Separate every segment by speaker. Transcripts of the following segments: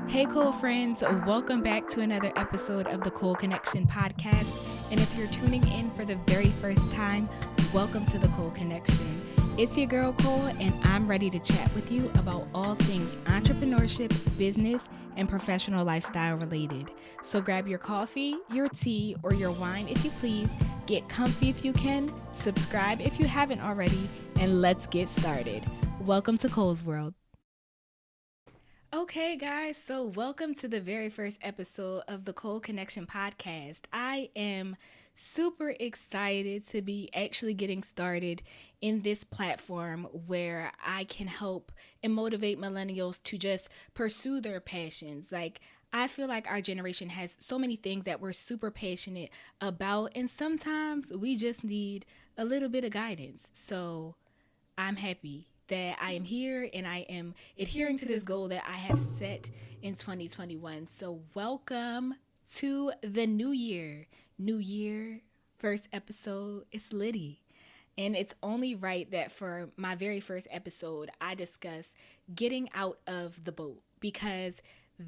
Speaker 1: Hey, cool friends, welcome back to another episode of the Cool Connection podcast. And if you're tuning in for the very first time, welcome to the Cool Connection. It's your girl Cole, and I'm ready to chat with you about all things entrepreneurship, business, and professional lifestyle related. So grab your coffee, your tea, or your wine if you please. Get comfy if you can, subscribe if you haven't already, and let's get started. Welcome to Cole's World. Okay, guys, so welcome to the very first episode of the Cole Connection podcast. I am super excited to be actually getting started in this platform where I can help and motivate millennials to just pursue their passions. I feel like our generation has so many things that we're super passionate about, and sometimes we just need a little bit of guidance. So I'm happy that I am here and I am adhering to this goal that I have set in 2021. So welcome to the new year. New year, first episode, it's litty. And it's only right that for my very first episode, I discuss getting out of the boat, because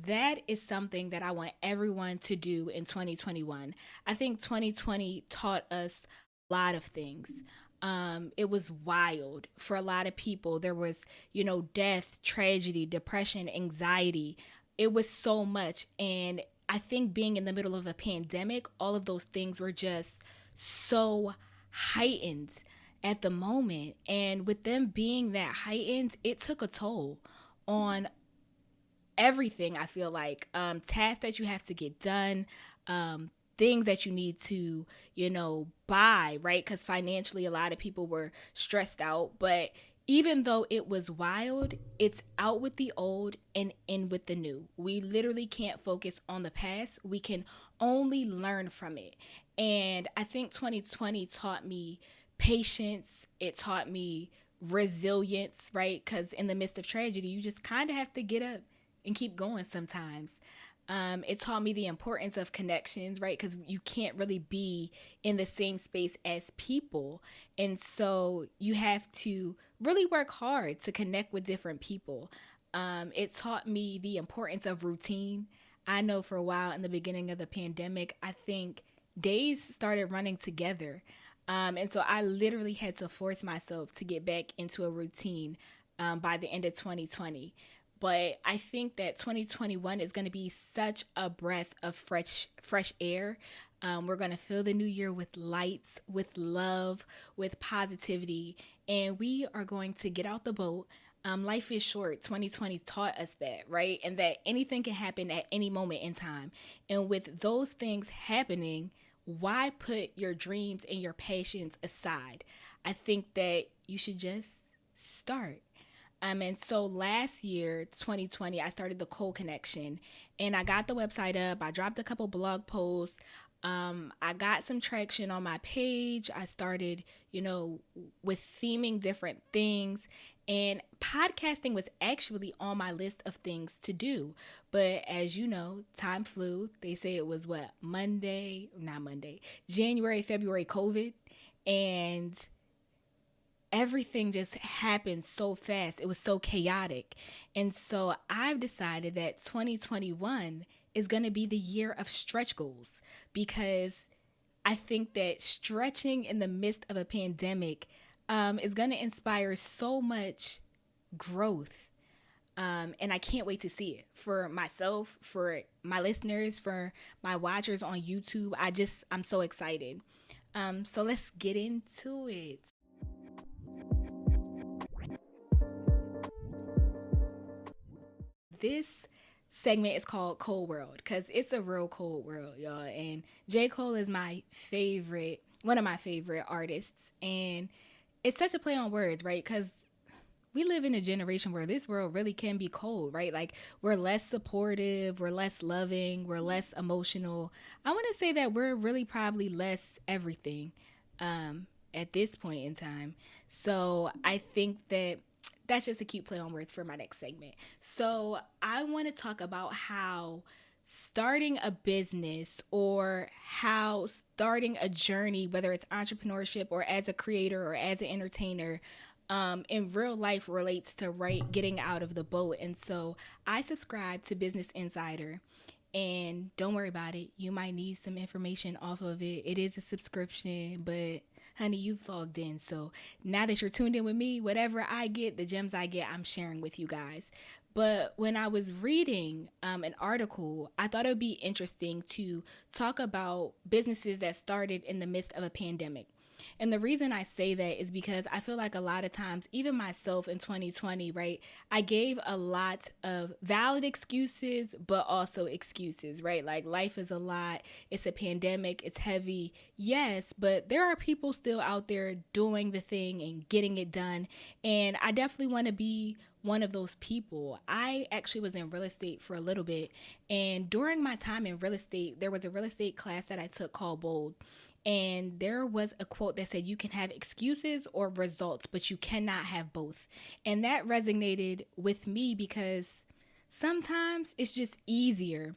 Speaker 1: that is something that I want everyone to do in 2021. I think 2020 taught us a lot of things. It was wild for a lot of people. There was, death, tragedy, depression, anxiety. It was so much. And I think being in the middle of a pandemic, all of those things were just so heightened at the moment. And with them being that heightened, it took a toll on everything. I feel like tasks that you have to get done, things that you need to, buy, right? Because financially, a lot of people were stressed out. But even though it was wild, it's out with the old and in with the new. We literally can't focus on the past. We can only learn from it. And I think 2020 taught me patience. It taught me resilience, right? Because in the midst of tragedy, you just kind of have to get up and keep going sometimes. It taught me the importance of connections, right? Because you can't really be in the same space as people. And so you have to really work hard to connect with different people. It taught me the importance of routine. I know for a while in the beginning of the pandemic, I think days started running together. And so I literally had to force myself to get back into a routine by the end of 2020. But I think that 2021 is going to be such a breath of fresh air. We're going to fill the new year with lights, with love, with positivity, and we are going to get out the boat. Life is short. 2020 taught us that, right? And that anything can happen at any moment in time. And with those things happening, why put your dreams and your passions aside? I think that you should just start. And so last year, 2020, I started the Cole Connection, and I got the website up. I dropped a couple blog posts. I got some traction on my page. I started, with theming different things, and podcasting was actually on my list of things to do. But as you know, time flew. They say it was January, February, COVID, and everything just happened so fast. It was so chaotic. And so I've decided that 2021 is going to be the year of stretch goals, because I think that stretching in the midst of a pandemic is going to inspire so much growth. And I can't wait to see it for myself, for my listeners, for my watchers on YouTube. I'm so excited. So let's get into it. This segment is called Cold World because it's a real cold world, y'all. And J. Cole is one of my favorite artists. And it's such a play on words, right? Because we live in a generation where this world really can be cold, right? Like, we're less supportive, we're less loving, we're less emotional. I want to say that we're really probably less everything at this point in time. So I think that that's just a cute play on words for my next segment. So I want to talk about how starting a business or how starting a journey, whether it's entrepreneurship or as a creator or as an entertainer, in real life relates to getting out of the boat. And so I subscribe to Business Insider. And don't worry about it. You might need some information off of it. It is a subscription, but honey, you've logged in. So now that you're tuned in with me, whatever I get, the gems I get, I'm sharing with you guys. But when I was reading an article, I thought it would be interesting to talk about businesses that started in the midst of a pandemic. And the reason I say that is because I feel like a lot of times, even myself in 2020, right, I gave a lot of valid excuses, but also excuses, right? Like life is a lot. It's a pandemic. It's heavy. Yes, but there are people still out there doing the thing and getting it done. And I definitely want to be one of those people. I actually was in real estate for a little bit. And during my time in real estate, there was a real estate class that I took called Bold. And there was a quote that said, you can have excuses or results, but you cannot have both. And that resonated with me because sometimes it's just easier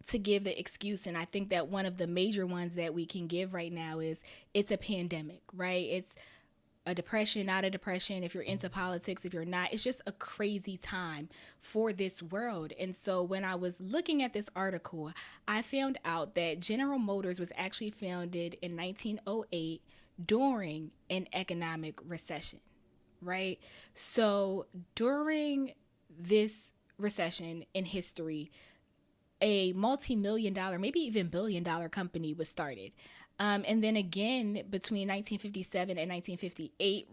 Speaker 1: to give the excuse. And I think that one of the major ones that we can give right now is it's a pandemic, right? It's a depression, not a depression, if you're into politics, if you're not, it's just a crazy time for this world. And so when I was looking at this article, I found out that General Motors was actually founded in 1908 during an economic recession, right? So during this recession in history, a multi-million dollar, maybe even billion-dollar company was started. And then again, between 1957 and 1958,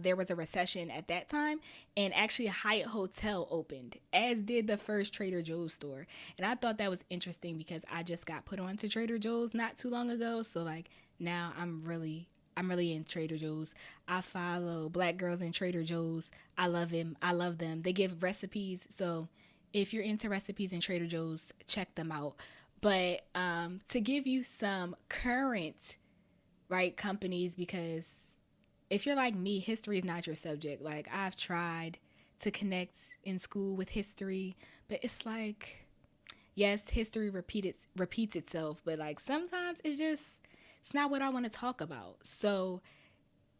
Speaker 1: there was a recession at that time, and actually a Hyatt Hotel opened, as did the first Trader Joe's store. And I thought that was interesting because I just got put on to Trader Joe's not too long ago. So like now I'm really in Trader Joe's. I follow Black girls in Trader Joe's. I love him. I love them. They give recipes. So if you're into recipes in Trader Joe's, check them out. But to give you some current, right, companies, because if you're like me, history is not your subject. Like I've tried to connect in school with history, but it's like, yes, history repeats itself, but like sometimes it's not what I want to talk about. So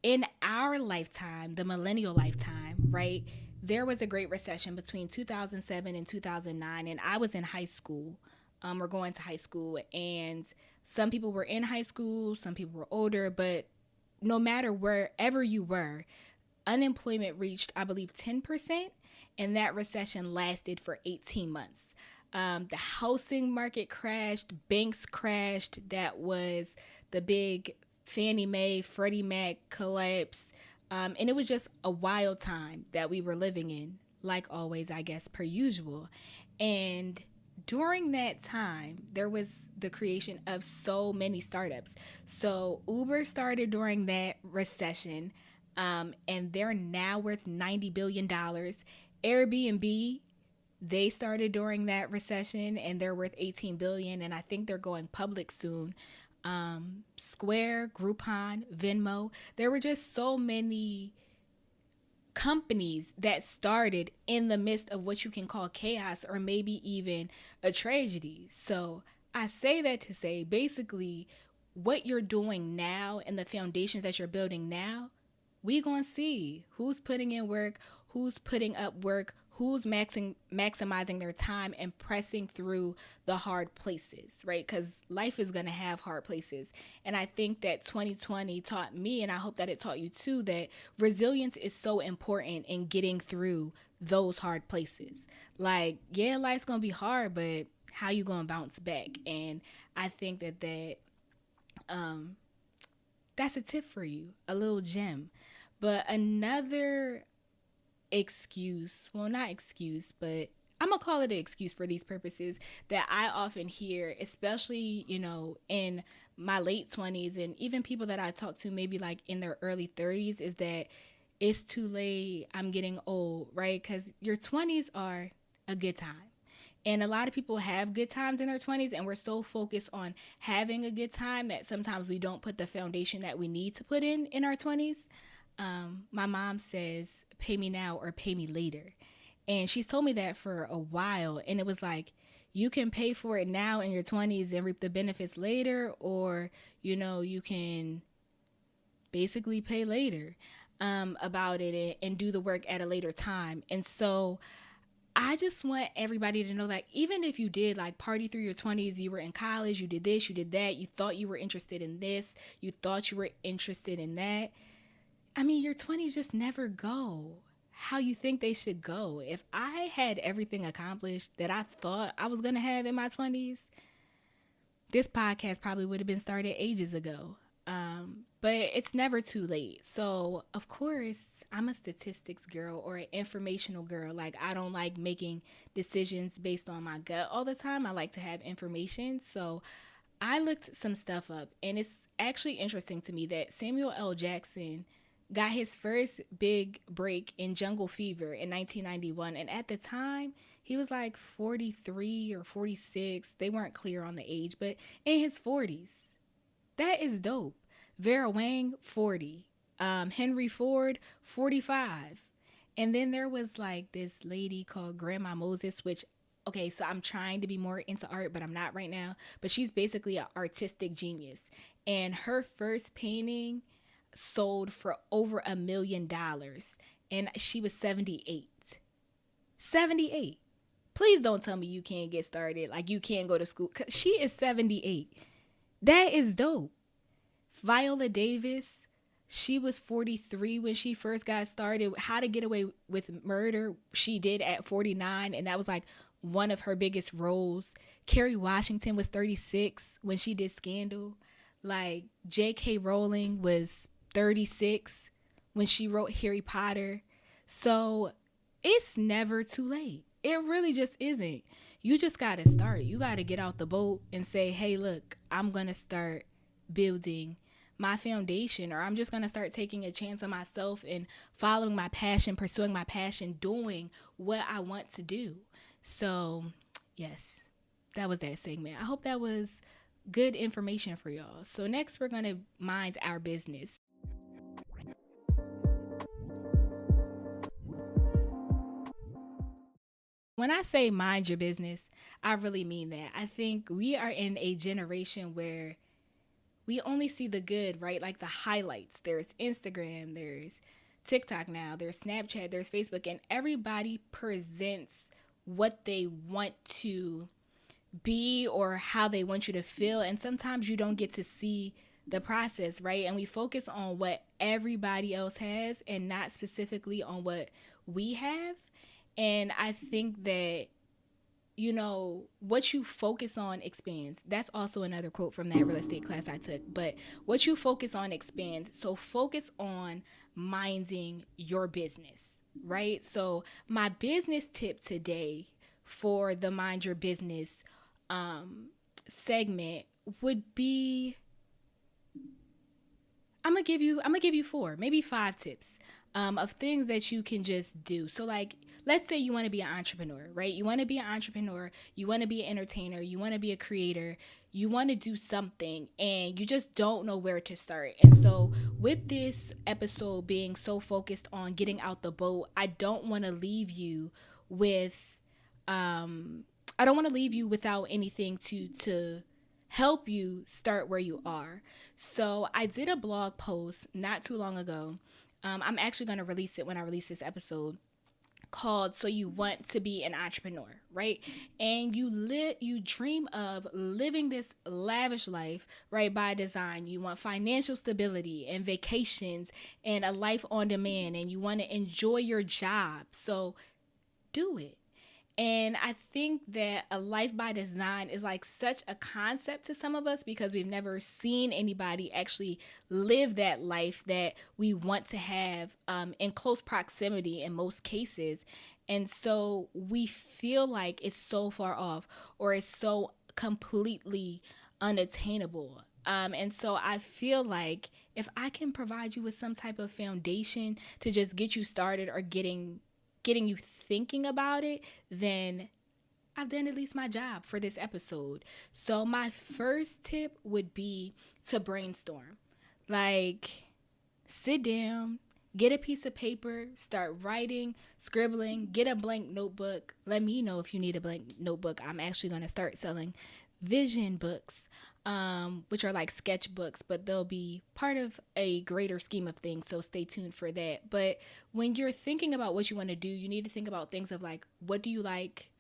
Speaker 1: in our lifetime, the millennial lifetime, right, there was a great recession between 2007 and 2009, and I was in high school. Or going to high school, and some people were in high school, some people were older, but no matter wherever you were, unemployment reached, I believe, 10%, and that recession lasted for 18 months. The housing market crashed, banks crashed. That was the big Fannie Mae, Freddie Mac collapse, and it was just a wild time that we were living in, like always, I guess, per usual. And during that time, there was the creation of so many startups. So Uber started during that recession, and they're now worth $90 billion. Airbnb, they started during that recession, and they're worth $18 billion, and I think they're going public soon. Square, Groupon, Venmo, there were just so many companies that started in the midst of what you can call chaos or maybe even a tragedy. So I say that to say basically what you're doing now and the foundations that you're building now, we gonna see who's putting in work, who's putting up work, who's maximizing their time and pressing through the hard places, right? Because life is going to have hard places. And I think that 2020 taught me, and I hope that it taught you too, that resilience is so important in getting through those hard places. Like, yeah, life's going to be hard, but how you going to bounce back? And I think that's a tip for you, a little gem. But another excuse, well, not excuse, but I'm gonna call it an excuse for these purposes, that I often hear, especially, in my late 20s, and even people that I talk to maybe like in their early 30s, is that it's too late, I'm getting old, right? Because your 20s are a good time. And a lot of people have good times in their 20s, and we're so focused on having a good time that sometimes we don't put the foundation that we need to put in our 20s. My mom says, pay me now or pay me later. And she's told me that for a while. And it was like, you can pay for it now in your 20s and reap the benefits later, or, you can basically pay later. about it and do the work at a later time. And so I just want everybody to know that even if you did like party through your 20s, you were in college, you did this, you did that, you thought you were interested in this, you thought you were interested in that. I mean, your 20s just never go how you think they should go. If I had everything accomplished that I thought I was going to have in my 20s, this podcast probably would have been started ages ago. But it's never too late. So, of course, I'm a statistics girl or an informational girl. Like, I don't like making decisions based on my gut all the time. I like to have information. So, I looked some stuff up, and it's actually interesting to me that Samuel L. Jackson got his first big break in Jungle Fever in 1991. And at the time, he was like 43 or 46. They weren't clear on the age, but in his 40s. That is dope. Vera Wang, 40. Henry Ford, 45. And then there was like this lady called Grandma Moses, which, okay, so I'm trying to be more into art, but I'm not right now. But she's basically an artistic genius. And her first painting sold for over $1 million. And she was 78. 78. Please don't tell me you can't get started. Like you can't go to school. 'Cause she is 78. That is dope. Viola Davis, she was 43 when she first got started. How to Get Away with Murder, she did at 49, and that was like one of her biggest roles. Kerry Washington was 36 when she did Scandal. Like J.K. Rowling was 36 when she wrote Harry Potter. So it's never too late. It really just isn't. You just got to start. You got to get out the boat and say, hey, look, I'm going to start building my foundation, or I'm just going to start taking a chance on myself and following my passion, pursuing my passion, doing what I want to do. So, yes, that was that segment. I hope that was good information for y'all. So next, we're going to mind our business. When I say mind your business, I really mean that. I think we are in a generation where we only see the good, right? Like the highlights. There's Instagram, there's TikTok now, there's Snapchat, there's Facebook, and everybody presents what they want to be or how they want you to feel. And sometimes you don't get to see the process, right? And we focus on what everybody else has and not specifically on what we have. And I think that, you know, what you focus on expands. That's also another quote from that real estate class I took. But what you focus on expands. So focus on minding your business, right? So my business tip today for the Mind Your Business segment would be, I'm gonna give you 4, maybe 5 tips of things that you can just do. So like, let's say you want to be an entrepreneur, right? You want to be an entrepreneur, you want to be an entertainer, you want to be a creator, you want to do something, and you just don't know where to start. And so with this episode being so focused on getting out the boat, I don't want to leave you with, I don't want to leave you without anything to help you start where you are. So I did a blog post not too long ago. I'm actually going to release it when I release this episode, called So You Want to Be an Entrepreneur, right? And you dream of living this lavish life, right, by design. You want financial stability and vacations and a life on demand, and you want to enjoy your job. So do it. And I think that a life by design is like such a concept to some of us because we've never seen anybody actually live that life that we want to have in close proximity in most cases. And so we feel like it's so far off or it's so completely unattainable. And so I feel like if I can provide you with some type of foundation to just get you started or getting you thinking about it, then I've done at least my job for this episode. So my first tip would be to brainstorm. Like, sit down, get a piece of paper, start writing, scribbling, get a blank notebook. Let me know if you need a blank notebook. I'm actually going to start selling vision books. which are like sketchbooks, but they'll be part of a greater scheme of things. So stay tuned for that. But when you're thinking about what you want to do, you need to think about things of like, what do you like?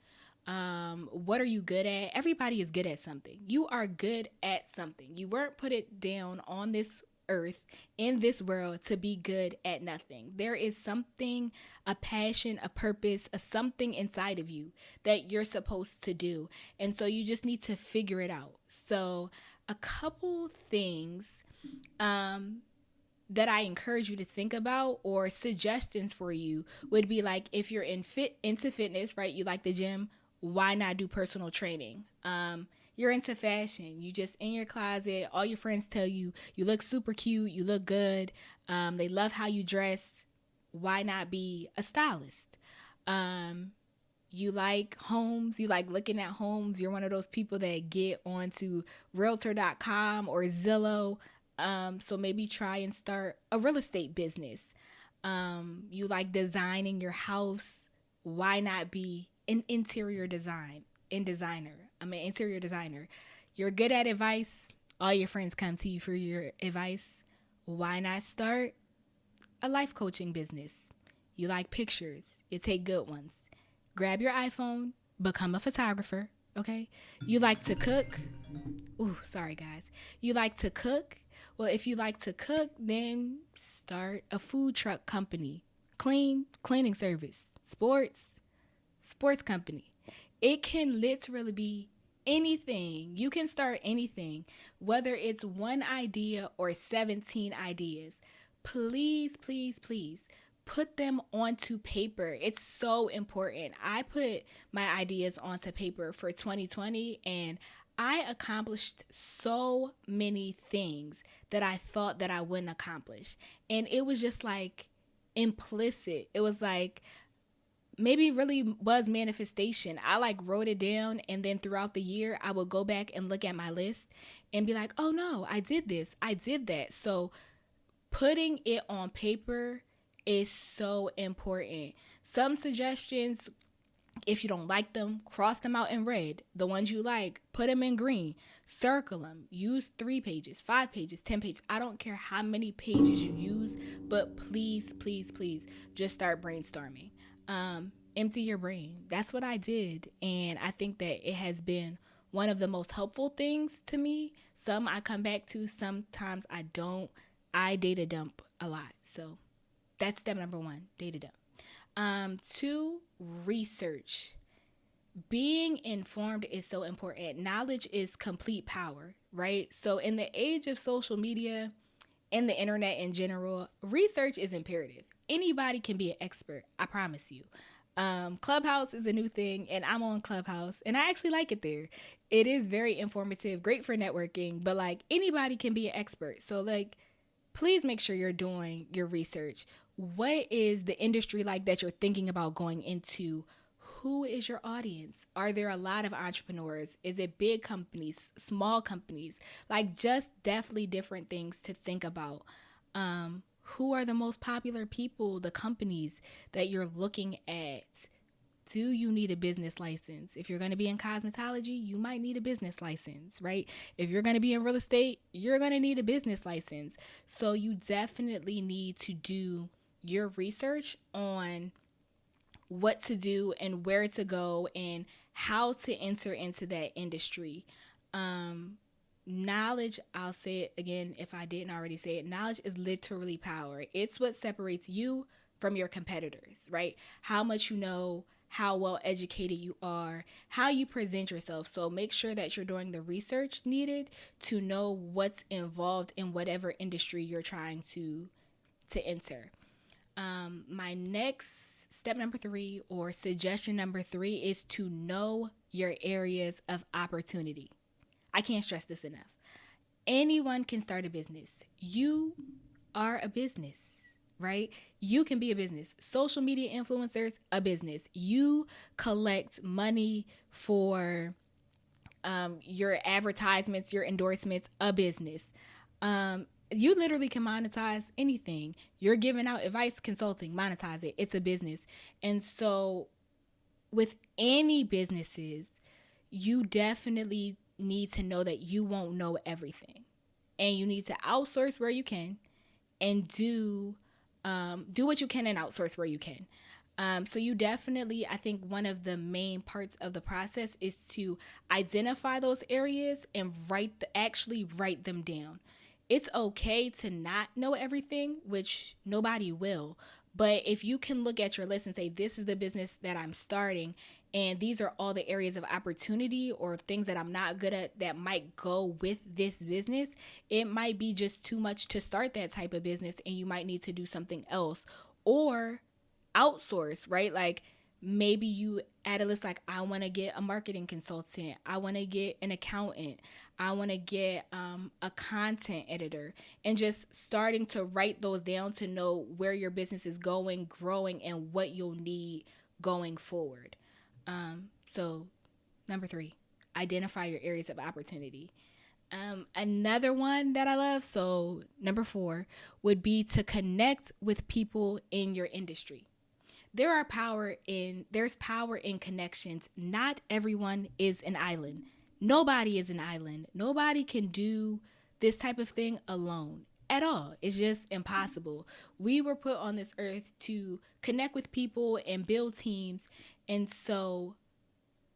Speaker 1: What are you good at? Everybody is good at something. You are good at something. You weren't put it down on this earth in this world to be good at nothing. There is something, a passion, a purpose, a something inside of you that you're supposed to do. And so you just need to figure it out. So a couple things that I encourage you to think about, or suggestions for you, would be like, if you're into fitness, right? You like the gym, why not do personal training? You're into fashion, you just in your closet, all your friends tell you you look super cute, you look good, they love how you dress, why not be a stylist? You like homes, you like looking at homes, you're one of those people that get onto realtor.com or Zillow, so maybe try and start a real estate business. You like designing your house, why not be an interior designer. I'm an interior designer. You're good at advice. All your friends come to you for your advice. Why not start a life coaching business? You like pictures. You take good ones. Grab your iPhone. Become a photographer. Okay? You like to cook. Ooh, sorry guys. You like to cook. Well, if you like to cook, then start a food truck company. Cleaning service. Sports company. It can literally be anything. You can start anything, whether it's one idea or 17 ideas. Please, please, please put them onto paper. It's so important. I put my ideas onto paper for 2020, and I accomplished so many things that I thought that I wouldn't accomplish. And it was just like implicit. It was like, maybe really was manifestation. I like wrote it down, and then throughout the year I would go back and look at my list and be like, oh no, I did this, I did that. So putting it on paper is so important. Some suggestions, if you don't like them, cross them out in red. The ones you like, put them in green. Circle them. Use 3 pages, 5 pages, 10 pages. I don't care how many pages you use, but please, please, please just start brainstorming. Empty your brain. That's what I did. And I think that it has been one of the most helpful things to me. Some I come back to, sometimes I don't. I data dump a lot. So that's step number 1, data dump. 2, research. Being informed is so important. Knowledge is complete power, right? So in the age of social media and the internet in general, research is imperative. Anybody can be an expert, I promise you. Clubhouse is a new thing, and I'm on Clubhouse, and I actually like it there. It is very informative, great for networking, but like anybody can be an expert. So like, please make sure you're doing your research. What is the industry like that you're thinking about going into? Who is your audience? Are there a lot of entrepreneurs? Is it big companies, small companies? Like, just definitely different things to think about. Who are the most popular people, the companies that you're looking at? Do you need a business license? If you're going to be in cosmetology, you might need a business license, right? If you're going to be in real estate, you're going to need a business license. So you definitely need to do your research on what to do and where to go and how to enter into that industry. Knowledge, I'll say it again if I didn't already say it, knowledge is literally power. It's what separates you from your competitors, right? How much you know, how well educated you are, how you present yourself. So make sure that you're doing the research needed to know what's involved in whatever industry you're trying to enter. My next step number 3, or suggestion number 3, is to know your areas of opportunity. I can't stress this enough. Anyone can start a business. You are a business, right? You can be a business. Social media influencers, a business. You collect money for your advertisements, your endorsements, a business. You literally can monetize anything. You're giving out advice, consulting, monetize it. It's a business. And so with any businesses, you definitely need to know that you won't know everything, and you need to outsource where you can, and do what you can and outsource where you can. So you definitely, I think one of the main parts of the process is to identify those areas and actually write them down. It's okay to not know everything, which nobody will. But if you can look at your list and say, this is the business that I'm starting, and these are all the areas of opportunity or things that I'm not good at that might go with this business, it might be just too much to start that type of business, and you might need to do something else or outsource, right? Like maybe you add a list like, I want to get a marketing consultant, I want to get an accountant, I want to get a content editor, and just starting to write those down to know where your business is going, growing, and what you'll need going forward. So number 3, identify your areas of opportunity. Another one that I love, so number 4, would be to connect with people in your industry. There's power in connections. Not everyone is an island. Nobody is an island. Nobody can do this type of thing alone at all. It's just impossible. We were put on this earth to connect with people and build teams. And so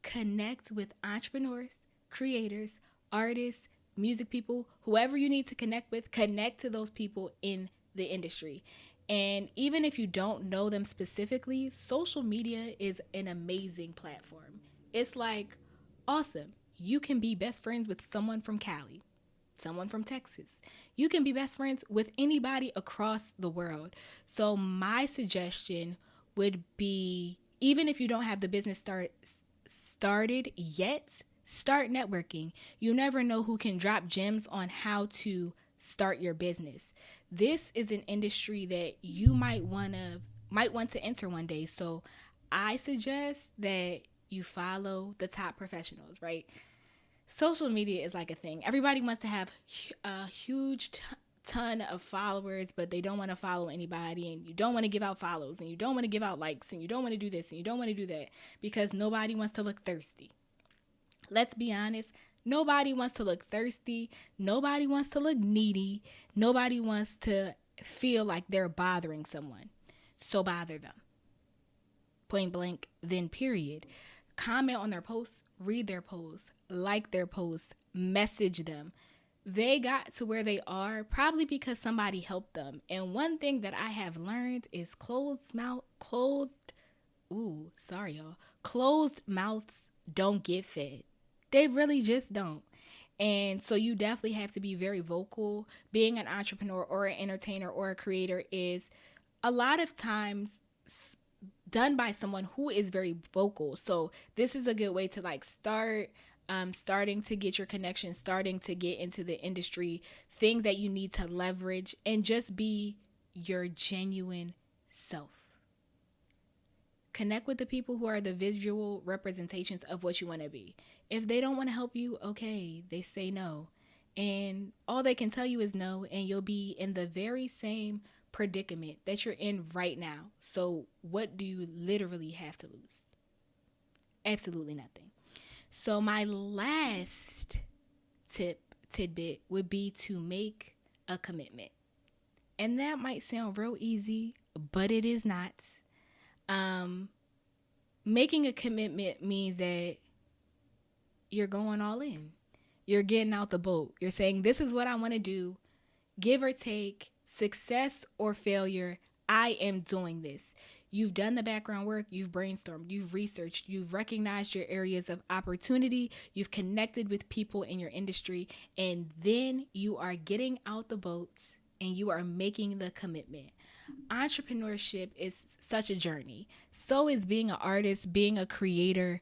Speaker 1: connect with entrepreneurs, creators, artists, music people, whoever you need to connect with, connect to those people in the industry. And even if you don't know them specifically, social media is an amazing platform. It's like awesome. You can be best friends with someone from Cali, someone from Texas. You can be best friends with anybody across the world. So my suggestion would be, even if you don't have the business started yet, start networking. You never know who can drop gems on how to start your business. This is an industry that you might want to enter one day. So I suggest that you follow the top professionals, right? Social media is like a thing. Everybody wants to have a huge ton of followers, but they don't want to follow anybody, and you don't want to give out follows, and you don't want to give out likes, and you don't want to do this, and you don't want to do that, because nobody wants to look thirsty. Let's be honest. Nobody wants to look thirsty. Nobody wants to look needy. Nobody wants to feel like they're bothering someone. So bother them. Point blank, then period. Comment on their posts, read their posts, like their posts, message them. They got to where they are probably because somebody helped them. And one thing that I have learned is closed mouths don't get fed. They really just don't. And so you definitely have to be very vocal. Being an entrepreneur or an entertainer or a creator is a lot of times done by someone who is very vocal. So this is a good way to starting to get your connection, starting to get into the industry, things that you need to leverage, and just be your genuine self. Connect with the people who are the visual representations of what you want to be. If they don't want to help you, okay, they say no. And all they can tell you is no, and you'll be in the very same predicament that you're in right now. So what do you literally have to lose? Absolutely nothing. So my last tidbit would be to make a commitment. And that might sound real easy, but it is not. Making a commitment means that you're going all in. You're getting out the boat. You're saying, this is what I want to do. Give or take, success or failure, I am doing this. You've done the background work, you've brainstormed, you've researched, you've recognized your areas of opportunity, you've connected with people in your industry, and then you are getting out the boats and you are making the commitment. Entrepreneurship is such a journey. So is being an artist, being a creator.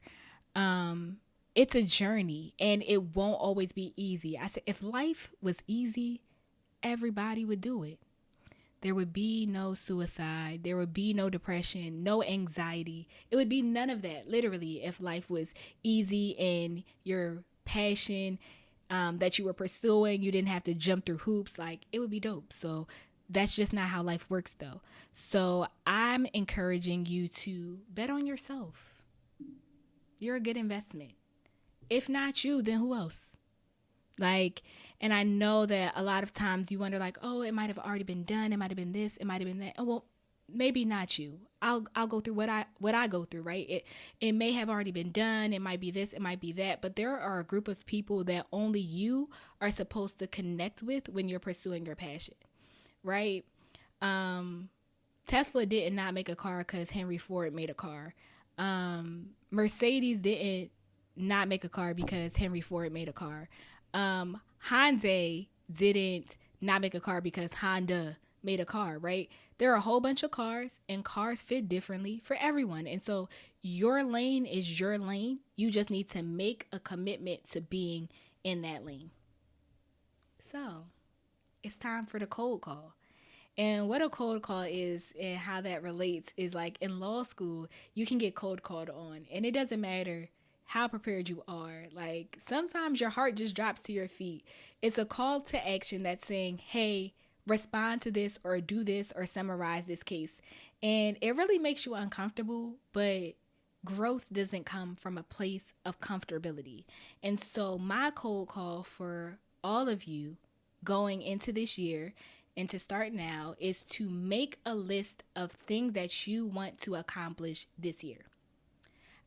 Speaker 1: It's a journey, and it won't always be easy. I said, if life was easy, everybody would do it. There would be no suicide. There would be no depression, no anxiety. It would be none of that, literally, if life was easy and your passion that you were pursuing, you didn't have to jump through hoops. Like, it would be dope. So that's just not how life works, though. So I'm encouraging you to bet on yourself. You're a good investment. If not you, then who else? Like, and I know that a lot of times you wonder, like, oh, it might have already been done. It might have been this. It might have been that. Oh, well, maybe not you. I'll go through what I go through, right? It may have already been done. It might be this. It might be that. But there are a group of people that only you are supposed to connect with when you're pursuing your passion, right? Um, Tesla did not make a car because Henry Ford made a car. Mercedes didn't not make a car because Henry Ford made a car. Hyundai didn't not make a car because Honda made a car, right? There are a whole bunch of cars, and cars fit differently for everyone. And so your lane is your lane. You just need to make a commitment to being in that lane. So it's time for the cold call. And what a cold call is and how that relates is like in law school, you can get cold called on. And it doesn't matter how prepared you are. Like sometimes your heart just drops to your feet. It's a call to action that's saying, hey, respond to this or do this or summarize this case. And it really makes you uncomfortable, but growth doesn't come from a place of comfortability. And so my cold call for all of you going into this year and to start now is to make a list of things that you want to accomplish this year.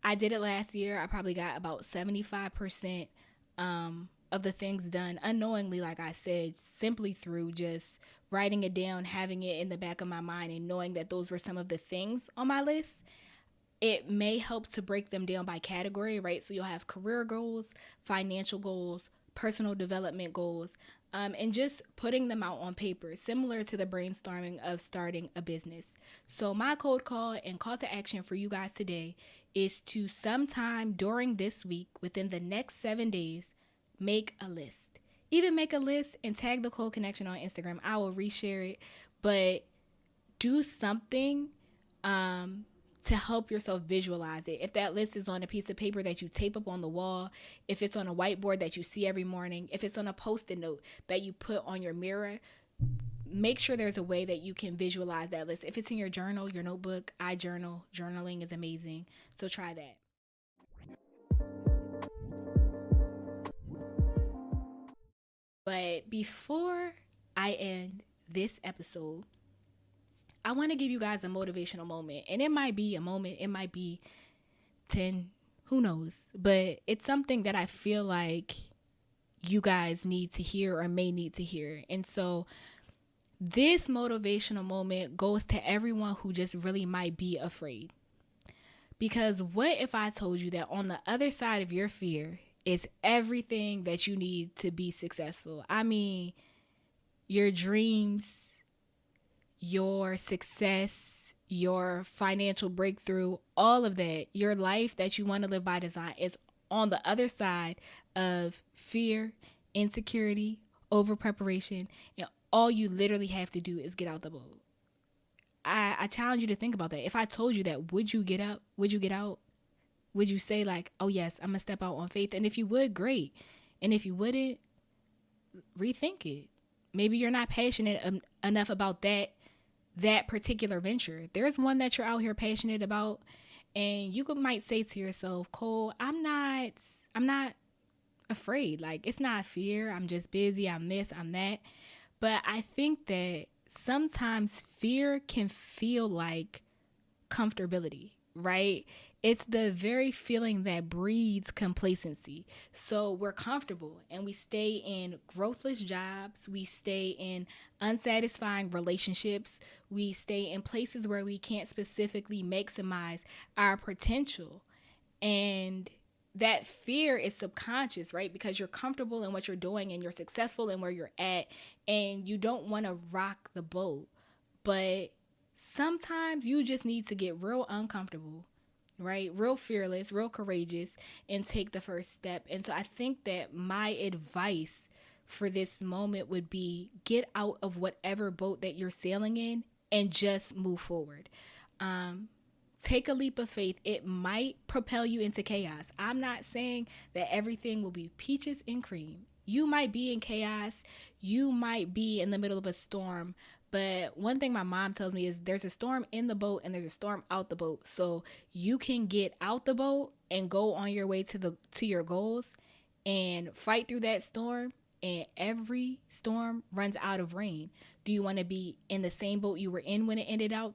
Speaker 1: I did it last year. I probably got about 75% of the things done unknowingly, like I said, simply through just writing it down, having it in the back of my mind, and knowing that those were some of the things on my list. It may help to break them down by category, right? So you'll have career goals, financial goals, personal development goals, and just putting them out on paper, similar to the brainstorming of starting a business. So my cold call and call to action for you guys today is to sometime during this week, within the next 7 days, make a list. Even make a list and tag the Cold Connection on Instagram. I will reshare it, but do something to help yourself visualize it. If that list is on a piece of paper that you tape up on the wall, if it's on a whiteboard that you see every morning, if it's on a post-it note that you put on your mirror, make sure there's a way that you can visualize that list. If it's in your journal, your notebook, I journal. Journaling is amazing. So try that. But before I end this episode, I want to give you guys a motivational moment. And it might be a moment, it might be 10, who knows? But it's something that I feel like you guys need to hear or may need to hear. And so this motivational moment goes to everyone who just really might be afraid. Because what if I told you that on the other side of your fear is everything that you need to be successful? I mean, your dreams, your success, your financial breakthrough, all of that, your life that you want to live by design is on the other side of fear, insecurity, over preparation, and all you literally have to do is get out the boat. I challenge you to think about that. If I told you that, would you get up? Would you get out? Would you say like, oh yes, I'm going to step out on faith? And if you would, great. And if you wouldn't, rethink it. Maybe you're not passionate enough about that particular venture. There's one that you're out here passionate about, and you might say to yourself, Cole, I'm not afraid. Like, it's not fear. I'm just busy. I'm this, I'm that. But I think that sometimes fear can feel like comfortability, right? It's the very feeling that breeds complacency. So we're comfortable and we stay in growthless jobs. We stay in unsatisfying relationships. We stay in places where we can't specifically maximize our potential. And that fear is subconscious, right? Because you're comfortable in what you're doing and you're successful in where you're at, and you don't want to rock the boat. But sometimes you just need to get real uncomfortable, right? Real fearless, real courageous, and take the first step. And so I think that my advice for this moment would be get out of whatever boat that you're sailing in and just move forward. Take a leap of faith. It might propel you into chaos. I'm not saying that everything will be peaches and cream. You might be in chaos. You might be in the middle of a storm, But one thing my mom tells me is there's a storm in the boat and there's a storm out the boat. So you can get out the boat and go on your way to your goals and fight through that storm. And every storm runs out of rain. Do you want to be in the same boat you were in when it ended out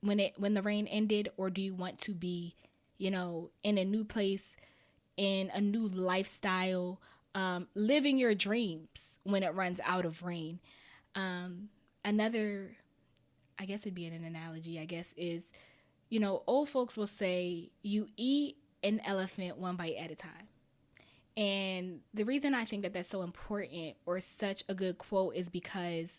Speaker 1: when the rain ended, or do you want to be, in a new place, in a new lifestyle, living your dreams when it runs out of rain? Another, I guess it'd be an analogy, is, old folks will say you eat an elephant one bite at a time. And the reason I think that that's so important or such a good quote is because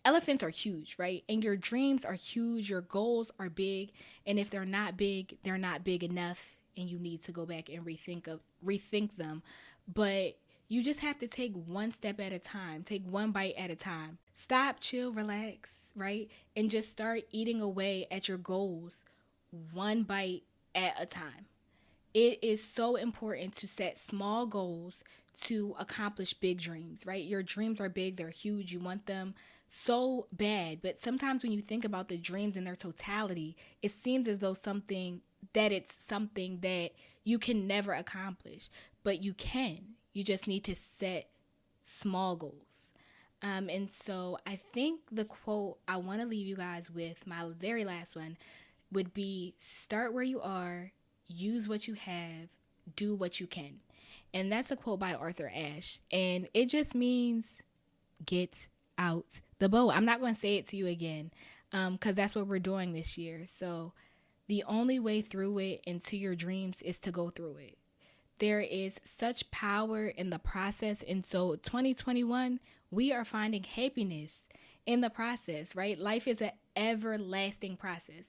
Speaker 1: elephants are huge, right? And your dreams are huge, your goals are big, and if they're not big enough, and you need to go back and rethink them. But you just have to take one step at a time, take one bite at a time. Stop, chill, relax, right? And just start eating away at your goals one bite at a time. It is so important to set small goals to accomplish big dreams, right? Your dreams are big, they're huge, you want them so bad. But sometimes when you think about the dreams in their totality, it seems as though it's something that you can never accomplish. But you can. You just need to set small goals. And so I think the quote I want to leave you guys with, my very last one, would be start where you are, use what you have, do what you can. And that's a quote by Arthur Ashe. And it just means get out the boat. I'm not going to say it to you again because that's what we're doing this year. So the only way through it and to your dreams is to go through it. There is such power in the process. And so 2021, we are finding happiness in the process, right? Life is an everlasting process.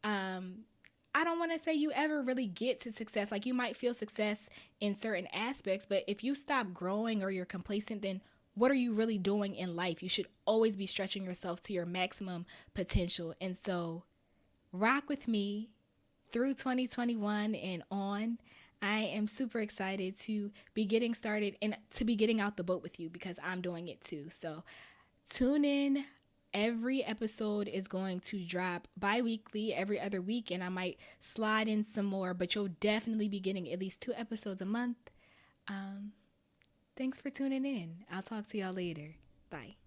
Speaker 1: I don't want to say you ever really get to success. Like, you might feel success in certain aspects, but if you stop growing or you're complacent, then what are you really doing in life? You should always be stretching yourself to your maximum potential. And so rock with me through 2021 and on. I am super excited to be getting started and to be getting out the boat with you because I'm doing it too. So tune in. Every episode is going to drop bi-weekly every other week, and I might slide in some more, but you'll definitely be getting at least 2 episodes a month. Thanks for tuning in. I'll talk to y'all later. Bye.